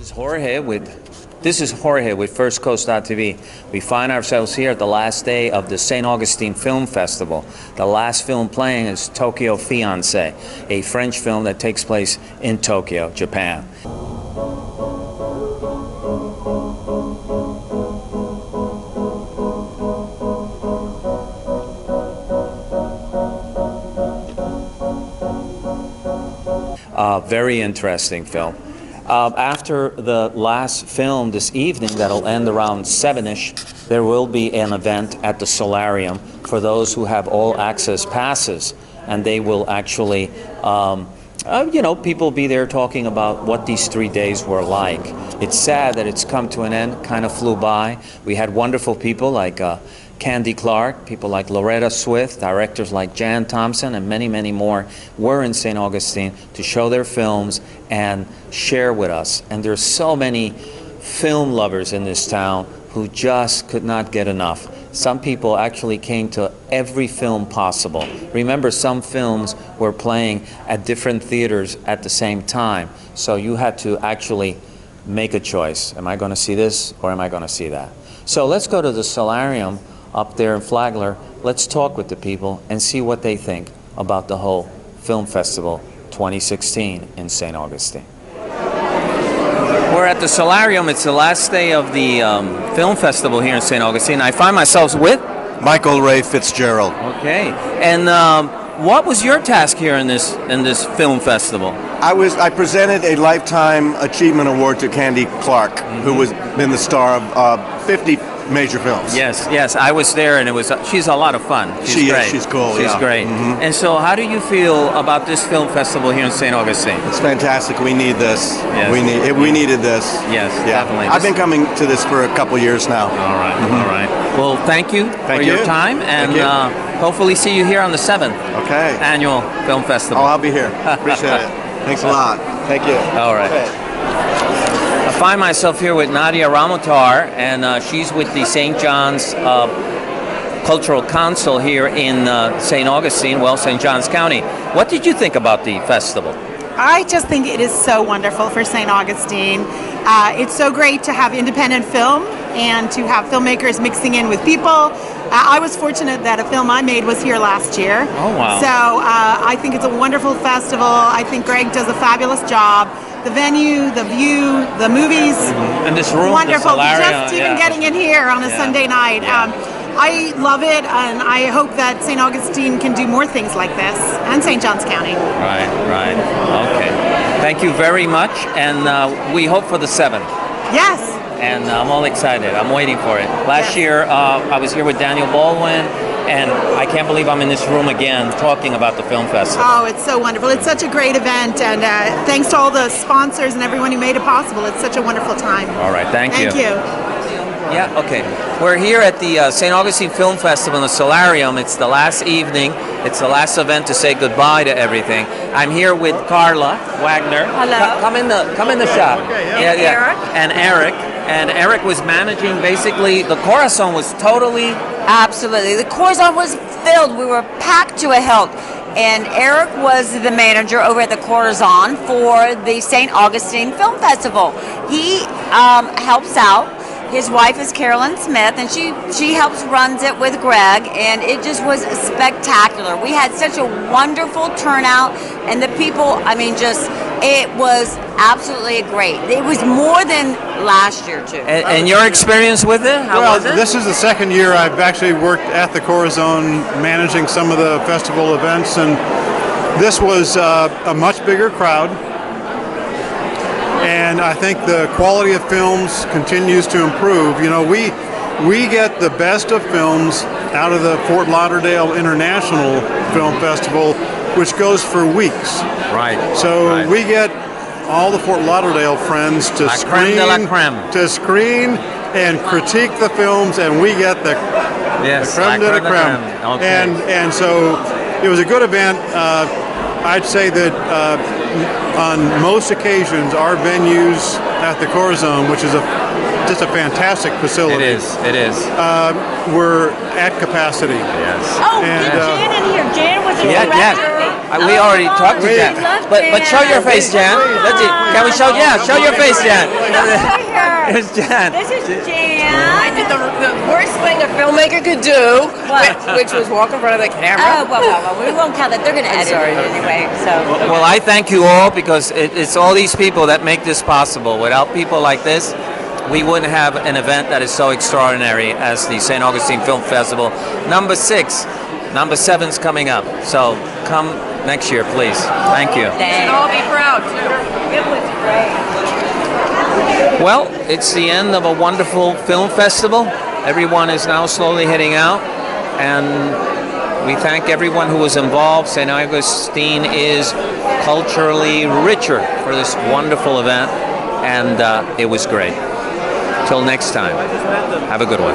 This is Jorge with First Coast.tv. We find ourselves here at the last day of the St. Augustine Film Festival. The last film playing is Tokyo Fiancé, a French film that takes place in Tokyo, Japan. Very interesting film. After the last film this evening, that'll end around 7-ish, there will be an event at the Solarium for those who have all access passes, and they will actually, people will be there talking about what these 3 days were like. It's sad that it's come to an end, kind of flew by. We had wonderful people like Candy Clark, people like Loretta Swift, directors like Jan Thompson, and many, many more were in St. Augustine to show their films and share with us. And there's so many film lovers in this town who just could not get enough. Some people actually came to every film possible. Remember, some films were playing at different theaters at the same time, so you had to actually make a choice. Am I going to see this or am I going to see that? So let's go to the Solarium up there in Flagler. Let's talk with the people and see what they think about the whole Film Festival 2016 in St. Augustine. We're at the Solarium. It's the last day of the Film Festival here in St. Augustine. I find myself with Michael Ray Fitzgerald. Okay. And what was your task here in this film festival? I presented a Lifetime Achievement Award to Candy Clark, who has been the star of 50 major films. Yes, I was there, and she's a lot of fun. She's great. She's cool. She's great. And so, how do you feel about this film festival here in St. Augustine? It's fantastic. We need this. Yes. We needed this. Yes, definitely. I've been coming to this for a couple years now. All right. Well, thank you for your time, and hopefully see you here on the 7th annual film festival. Oh, I'll be here. Appreciate it. Thanks a lot. Thank you. All right. Okay. I find myself here with Nadia Ramotar, and she's with the St. John's Cultural Council here in St. Augustine, St. John's County. What did you think about the festival? I just think it is so wonderful for St. Augustine. It's so great to have independent film and to have filmmakers mixing in with people. I was fortunate that a film I made was here last year. Oh, wow. So I think it's a wonderful festival. I think Greg does a fabulous job. The venue, the view, the movies. And this room, wonderful. The Solarium, just even getting in here on a Sunday night. I love it, and I hope that St. Augustine can do more things like this, and St. Johns County. Right. Okay. Thank you very much, and we hope for the 7th. Yes. And I'm all excited. I'm waiting for it. Last year, I was here with Daniel Baldwin, and I can't believe I'm in this room again talking about the film festival. Oh, it's so wonderful. It's such a great event, and thanks to all the sponsors and everyone who made it possible. It's such a wonderful time. All right, thank you. Thank you. Yeah, okay. We're here at the St. Augustine Film Festival in the Solarium. It's the last evening. It's the last event to say goodbye to everything. I'm here with Carla Wagner. Hello. Come in the shop. Eric. And Eric. And Eric was managing, basically, the Corazon was totally... Absolutely. The Corazon was filled. We were packed to a hilt. And Eric was the manager over at the Corazon for the St. Augustine Film Festival. He helps out. His wife is Carolyn Smith, and she helps runs it with Greg, and it just was spectacular. We had such a wonderful turnout, and the people, it was absolutely great. It was more than last year, too. And your experience with it? How was it? This is the second year I've actually worked at the Corazon managing some of the festival events, and this was a much bigger crowd. And I think the quality of films continues to improve. You know, we get the best of films out of the Fort Lauderdale International Film Festival, which goes for weeks. Right. So we get all the Fort Lauderdale friends to screen and critique the films, and we get the creme de la creme. Okay. And so it was a good event. I'd say that on most occasions, our venues at the Corazon, which is just a fantastic facility. It is. We're at capacity. Yes. Oh, get Jan in here. Jan Yeah, Jan. We already talked to Jan. But show your face, Jan. Let's see. Can we show? Yeah, show your face, Jan. Here's Jan. This is Jan. I did the worst thing a filmmaker could do, which was walk in front of the camera. Oh, well, we won't count that. They're going to edit sorry. it anyway. So. Well, I thank you all because it's all these people that make this possible. Without people like this, we wouldn't have an event that is so extraordinary as the St. Augustine Film Festival. Number 6, number 7's coming up. So come next year, please. Thank you. And all be proud too. It was great. Well, it's the end of a wonderful film festival. Everyone is now slowly heading out, and we thank everyone who was involved. St. Augustine is culturally richer for this wonderful event, and it was great. Till next time, have a good one.